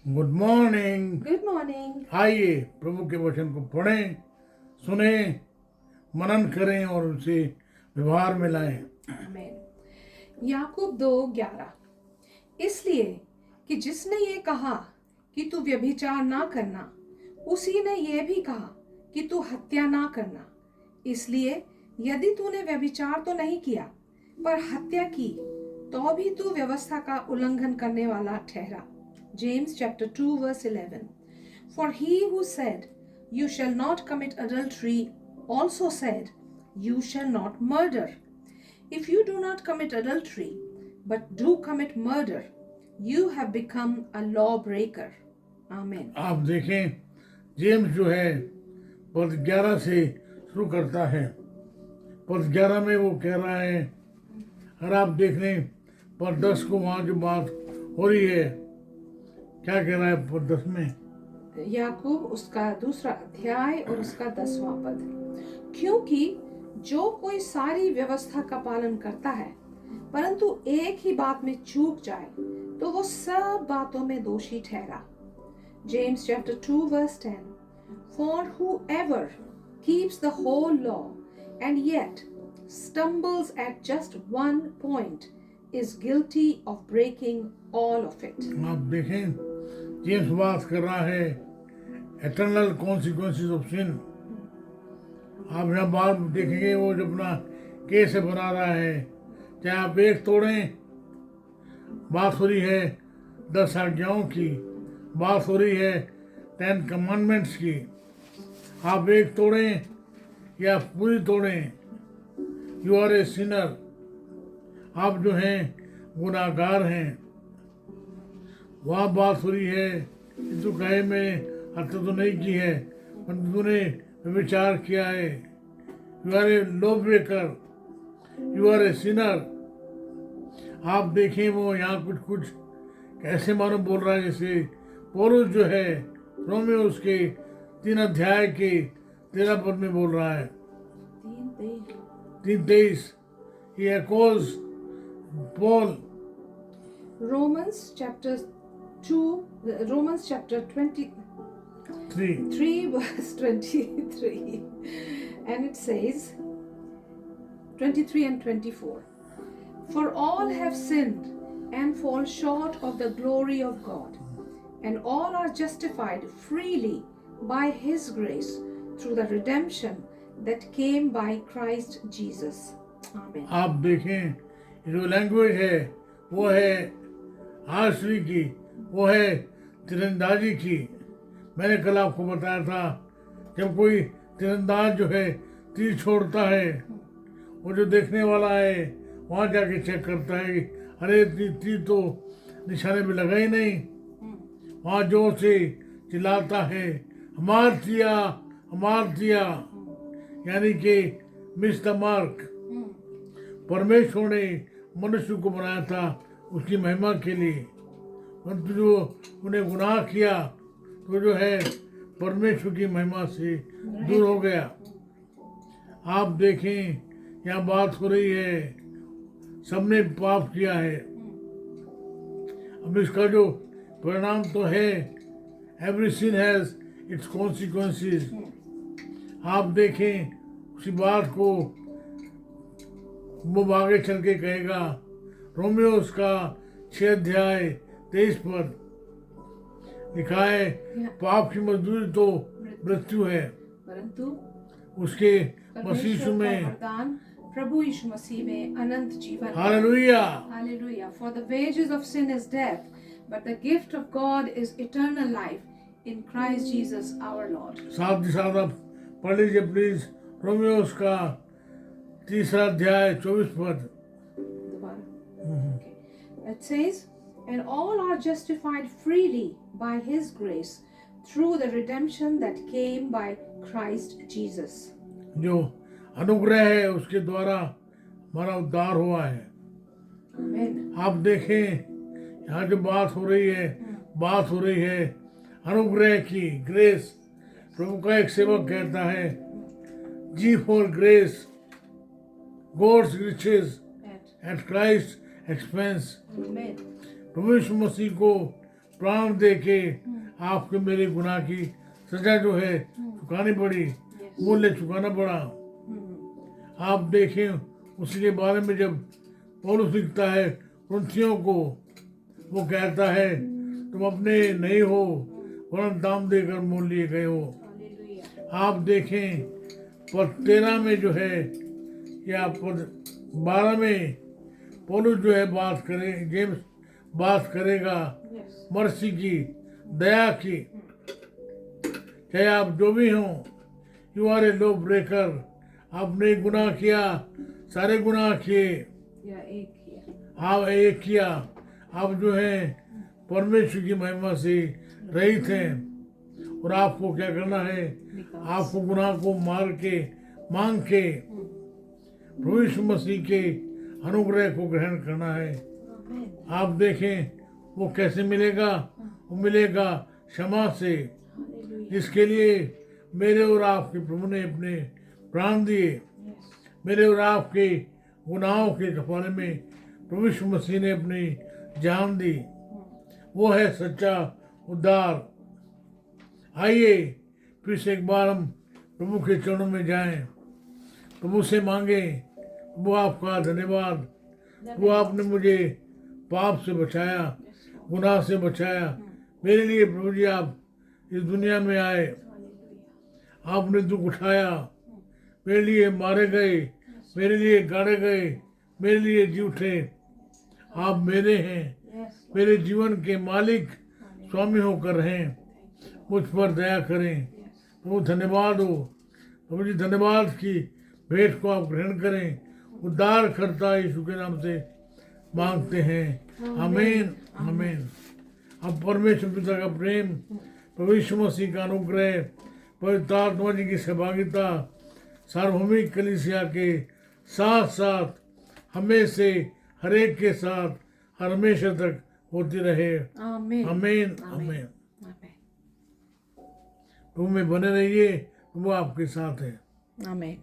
Good morning. Good morning. आइए प्रभु के वचन को पढ़ें, सुने, मनन करें और उसे व्यवहार में लाएं। आमीन। याकूब 2:11। इसलिए कि जिसने ये कहा कि तू व्यभिचार ना करना, उसी ने ये भी कहा कि तू हत्या ना करना। इसलिए यदि तूने व्यभिचार तो नहीं किया पर हत्या की, तो भी तू व्यवस्था का उल्लंघन करने वाला ठहरा। James chapter 2 verse 11. For he who said, "You shall not commit adultery," also said, "You shall not murder." If you do not commit adultery, but do commit murder, you have become a lawbreaker. Amen. आप देखें, James जो है पद 11 से शुरू करता है। पद 11 में वो कह रहा है, अगर आप देख लें पद 10 को, वहाँ जो बात हो रही है, क्या कह रहा है पद 10 में? याकूब उसका दूसरा अध्याय और उसका 10वां पद। क्योंकि जो कोई सारी व्यवस्था का पालन करता है परंतु एक ही बात में चूक जाए, तो वो सब बातों में दोषी ठहरा। James chapter 2 verse 10. For whoever keeps the whole law and yet stumbles at just one point is guilty of breaking all of it. आप देखें, जेम्स बात कर रहा है एटर्नल कॉन्सिक्वेंसेस ऑफ सिन। आप यहाँ बात देखेंगे, वो जो अपना केस बना रहा है, चाहे आप एक तोड़ें, बात हो रही है 10 आज्ञाओं की, बात हो रही है 10 कमांडमेंट्स की। आप एक तोड़ें या पूरी तोड़ें, यू आर ए सिनर, आप जो हैं गुनाहगार हैं। वहाँ बात हो रही है कि तू कहे मैंने हत्या तो नहीं की है, पर तूने विचार किया है, you are a lawbreaker, you are a sinner. आप देखें, वो यहाँ कुछ कुछ कैसे मानो बोल रहा है, जैसे पौलुस जो है रोमियो उसके 3 अध्याय के 13 पद में बोल रहा है, 3:23। He echoes Paul. Romans chapter 23 verse 23. And it says 23 and 24. For all have sinned and fall short of the glory of God, and all are justified freely by his grace through the redemption that came by Christ Jesus. Amen. आप देखें, जो language है वो है आश्री की, वो है तीरंदाजी की। मैंने कल आपको बताया था, जब कोई तीरंदाज जो है तीर छोड़ता है, वो जो देखने वाला है वहाँ जाके चेक करता है कि अरे तीर तो निशाने पे लगा ही नहीं। वहाँ जोर से चिल्लाता है, मार दिया, यानी कि मिस द मार्क। परमेश्वर ने मनुष्य को बनाया था उसकी महिमा के लिए, परंतु जो उन्हें गुनाह किया तो जो है परमेश्वर की महिमा से दूर हो गया। आप देखें, यहाँ बात हो रही है सबने पाप किया है। अब इसका जो परिणाम तो है, every sin has its consequences. आप देखें उसी बात को वो आगे चल के कहेगा। रोमियो उसका 6 अध्याय 23 पद लिखा है, पाप की मजदूरी तो मृत्यु है, परंतु उसके मसीह में प्रभु यीशु मसीह में अनंत जीवन। Hallelujah, hallelujah. For the wages of sin is death, but the gift of God is eternal life in Christ Jesus our Lord. साथ ही साथ आप पढ़ लीजिए प्लीज, रोमियो उसका 3 अध्याय 24 पद। It says, and all are justified freely by his grace through the redemption that came by Christ Jesus. जो अनुग्रह है उसके द्वारा हमारा उद्धार हुआ है। Amen. आप देखें, यहाँ जो बात हो रही है अनुग्रह की, ग्रेस। प्रभु का एक सेवक कहता है, G for grace, God's riches at Christ's expense. प्रभु यीशु मसीह को प्राण दे के आपके मेरे गुनाह की सजा जो है चुकानी पड़ी, मूल्य चुकाना पड़ा। आप देखें उसके बारे में जब पौलुस लिखता है कुरिन्थियों को, वो कहता है तुम अपने नहीं हो वरन दाम देकर मोल लिए गए हो। आप देखें पद 13 में जो है या पद 12 में पौलुस जो है बात करे, जेम्स बात करेगा मर्सी की, दया की। चाहे आप जो भी हों, you are a lawbreaker, आपने गुनाह किया, सारे गुनाह किए, आप एक किया, आप जो है परमेश्वर की महिमा से रहित हैं। और आपको क्या करना है, आपको गुनाह को मार के मांग के प्रभु यीशु मसीह के अनुग्रह को ग्रहण करना है। आप देखें वो कैसे मिलेगा, वो मिलेगा क्षमा से, जिसके लिए मेरे और आपके प्रभु ने अपने प्राण दिए। मेरे और आपके गुनाहों के कफारे में प्रभु यीशु मसीह ने अपनी जान दी। वो है सच्चा उद्धार। आइए फिर से एक बार हम प्रभु के चरणों में जाएं, प्रभु से मांगे, प्रभु आपका धन्यवाद, वो आपने मुझे पाप से बचाया, गुनाह से बचाया। मेरे लिए प्रभु जी आप इस दुनिया में आए, आपने दुख उठाया, मेरे लिए मारे गए, मेरे लिए गाड़े गए, मेरे लिए जी उठे। आप मेरे हैं, मेरे जीवन के मालिक स्वामी होकर रहें, मुझ पर दया करें। प्रभु धन्यवाद हो, प्रभु जी धन्यवाद की भेंट को आप ग्रहण करें। उद्धार करता यीशु के नाम से मांगते हैं, आमीन आमीन। अब परमेश्वर पिता का प्रेम, प्रभु यीशु मसीह का अनुग्रह, पवित्र आत्मा जी की सहभागिता सार्वभौमिक कलीसिया के साथ साथ हमें से हर एक के साथ हमेशा तक होती रहे, आमीन आमीन आमीन। प्रभु में बने रहिए, वो आपके साथ है। आमीन।